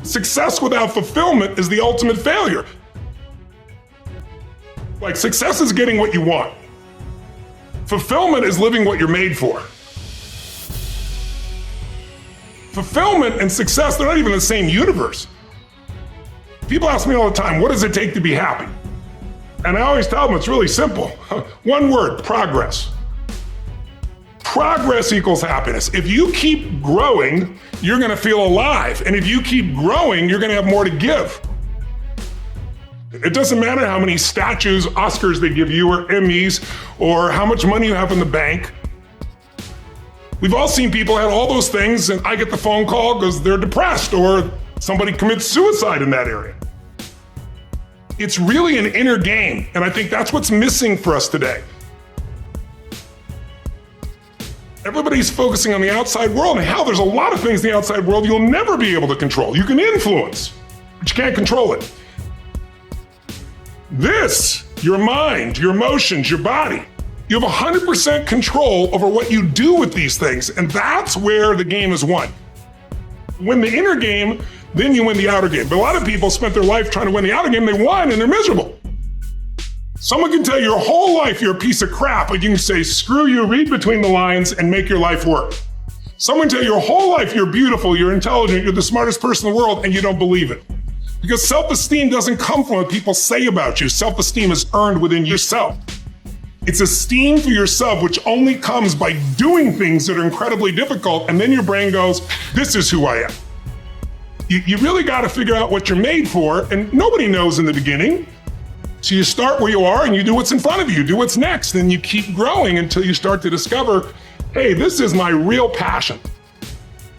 Success without fulfillment is the ultimate failure. Like, success is getting what you want. Fulfillment is living what you're made for. Fulfillment and success, they're not even the same universe. People ask me all the time, what does it take to be happy? And I always tell them it's really simple. One word, progress. Progress equals happiness. If you keep growing, you're gonna feel alive. And if you keep growing, you're gonna have more to give. It doesn't matter how many statues, Oscars they give you, or Emmys, or how much money you have in the bank. We've all seen people have all those things, and I get the phone call because they're depressed, or somebody commits suicide in that area. It's really an inner game, and I think that's what's missing for us today. Everybody's focusing on the outside world, and how there's a lot of things in the outside world you'll never be able to control. You can influence, but you can't control it. This, your mind, your emotions, your body, you have 100% control over what you do with these things, and that's where the game is won. Win the inner game, then you win the outer game. But a lot of people spent their life trying to win the outer game, they won and they're miserable. Someone can tell you your whole life you're a piece of crap, but you can say, screw you, read between the lines and make your life work. Someone can tell you your whole life you're beautiful, you're intelligent, you're the smartest person in the world, and you don't believe it. Because self-esteem doesn't come from what people say about you. Self-esteem is earned within yourself. It's esteem for yourself, which only comes by doing things that are incredibly difficult, and then your brain goes, this is who I am. You really gotta figure out what you're made for, and nobody knows in the beginning. So you start where you are and you do what's in front of you, do what's next, and you keep growing until you start to discover, hey, this is my real passion.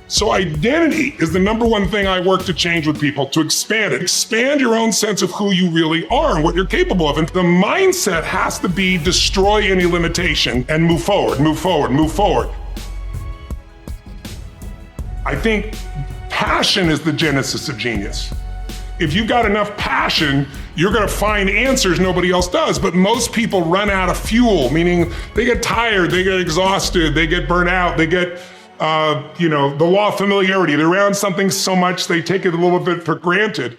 So identity is the number one thing I work to change with people, to expand it. Expand your own sense of who you really are and what you're capable of. And the mindset has to be destroy any limitation and move forward, move forward, move forward. I think passion is the genesis of genius. If you've got enough passion, you're gonna find answers nobody else does. But most people run out of fuel, meaning they get tired, they get exhausted, they get burnt out, they get the law of familiarity. They're around something so much they take it a little bit for granted.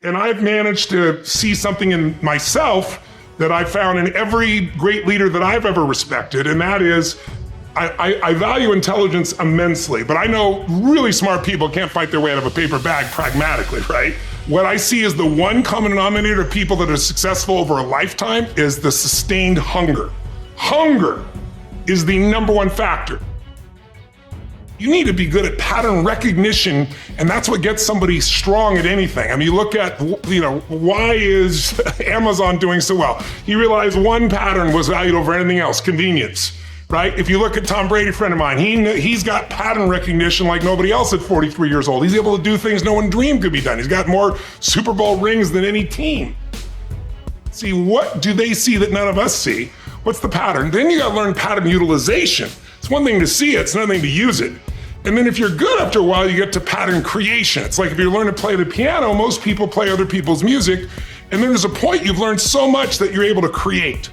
And I've managed to see something in myself that I found in every great leader that I've ever respected, and that is, I value intelligence immensely, but I know really smart people can't fight their way out of a paper bag pragmatically, right? What I see as the one common denominator of people that are successful over a lifetime is the sustained hunger. Hunger is the number one factor. You need to be good at pattern recognition, and that's what gets somebody strong at anything. I mean, you look at, why is Amazon doing so well? You realize one pattern was valued over anything else, convenience, right? If you look at Tom Brady, a friend of mine, he's got pattern recognition like nobody else at 43 years old. He's able to do things no one dreamed could be done. He's got more Super Bowl rings than any team. See, what do they see that none of us see? What's the pattern? Then you gotta learn pattern utilization. It's one thing to see it, it's another thing to use it. And then if you're good after a while, you get to pattern creation. It's like if you learn to play the piano, most people play other people's music, and then there's a point you've learned so much that you're able to create.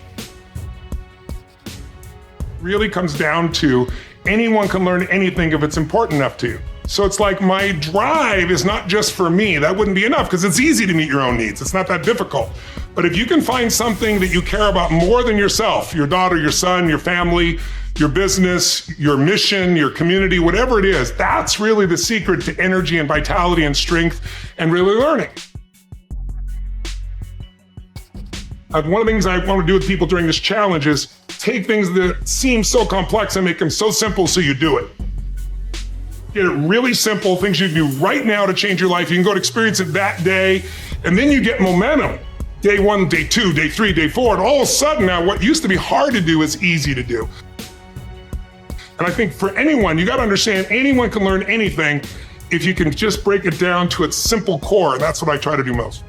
Really comes down to anyone can learn anything if it's important enough to you. So it's like my drive is not just for me. That wouldn't be enough because it's easy to meet your own needs. It's not that difficult. But if you can find something that you care about more than yourself, your daughter, your son, your family, your business, your mission, your community, whatever it is, that's really the secret to energy and vitality and strength and really learning. One of the things I want to do with people during this challenge is take things that seem so complex and make them so simple so you do it. Get it really simple, things you can do right now to change your life. You can go to experience it that day, and then you get momentum. Day 1, day 2, day 3, day 4, and all of a sudden now what used to be hard to do is easy to do. And I think for anyone, you gotta understand anyone can learn anything if you can just break it down to its simple core. That's what I try to do most.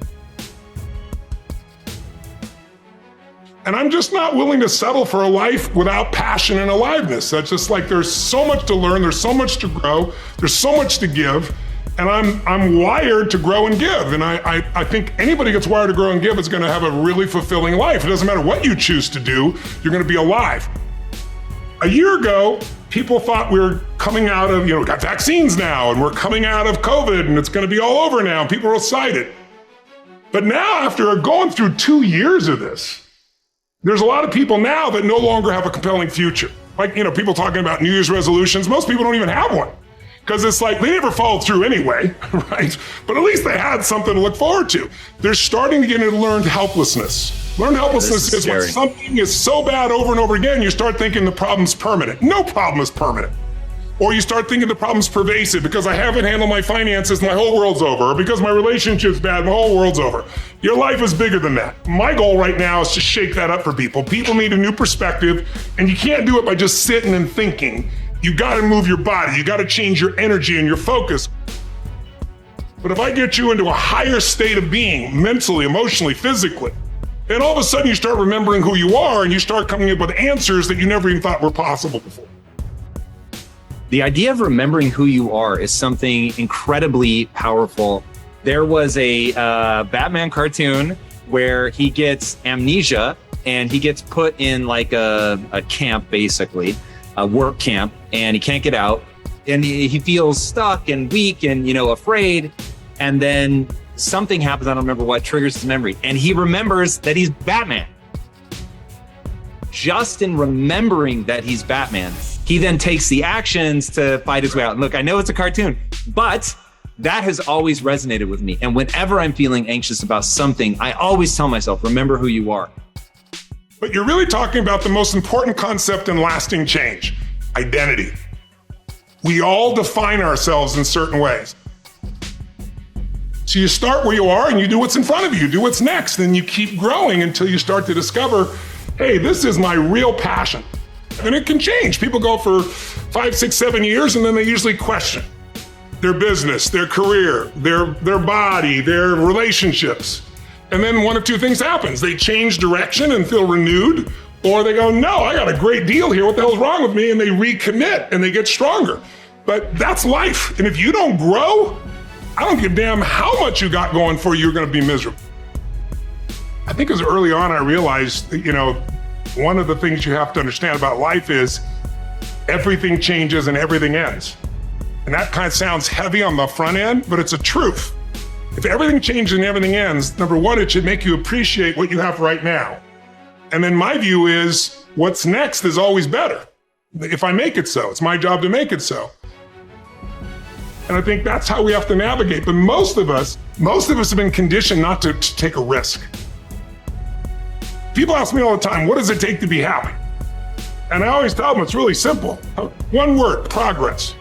And I'm just not willing to settle for a life without passion and aliveness. That's just like, there's so much to learn, there's so much to grow, there's so much to give, and I'm wired to grow and give. And I think anybody gets wired to grow and give is gonna have a really fulfilling life. It doesn't matter what you choose to do, you're gonna be alive. A year ago, people thought we were coming out of, we got vaccines now, and we're coming out of COVID, and it's going to be all over now, and people are excited. But now, after going through 2 years of this, there's a lot of people now that no longer have a compelling future. Like, people talking about New Year's resolutions, most people don't even have one. Because it's like, they never followed through anyway, right? But at least they had something to look forward to. They're starting to get into learned helplessness. Learned helplessness is when something is so bad over and over again, you start thinking the problem's permanent. No problem is permanent. Or you start thinking the problem's pervasive because I haven't handled my finances, my whole world's over. Or because my relationship's bad, my whole world's over. Your life is bigger than that. My goal right now is to shake that up for people. People need a new perspective, and you can't do it by just sitting and thinking. You gotta move your body. You gotta change your energy and your focus. But if I get you into a higher state of being, mentally, emotionally, physically, then all of a sudden you start remembering who you are and you start coming up with answers that you never even thought were possible before. The idea of remembering who you are is something incredibly powerful. There was a Batman cartoon where he gets amnesia and he gets put in like a camp, basically, a work camp, and he can't get out. And he feels stuck and weak and, afraid. And then something happens, I don't remember what, triggers his memory. And he remembers that he's Batman. Just in remembering that he's Batman, he then takes the actions to fight his way out. And look, I know it's a cartoon, but that has always resonated with me. And whenever I'm feeling anxious about something, I always tell myself, remember who you are. But you're really talking about the most important concept in lasting change, identity. We all define ourselves in certain ways. So you start where you are and you do what's in front of you, do what's next, and you keep growing until you start to discover, hey, this is my real passion. And it can change. People go for 5, 6, 7 years and then they usually question their business, their career, their body, their relationships. And then one of two things happens. They change direction and feel renewed, or they go, no, I got a great deal here. What the hell's wrong with me? And they recommit and they get stronger. But that's life. And if you don't grow, I don't give a damn how much you got going for you, you're going to be miserable. I think as early on, I realized that, one of the things you have to understand about life is everything changes and everything ends. And that kind of sounds heavy on the front end, but it's a truth. If everything changes and everything ends, number one, it should make you appreciate what you have right now. And then my view is what's next is always better. If I make it so, it's my job to make it so. And I think that's how we have to navigate. But most of us have been conditioned not to take a risk. People ask me all the time, what does it take to be happy? And I always tell them it's really simple. One word, progress.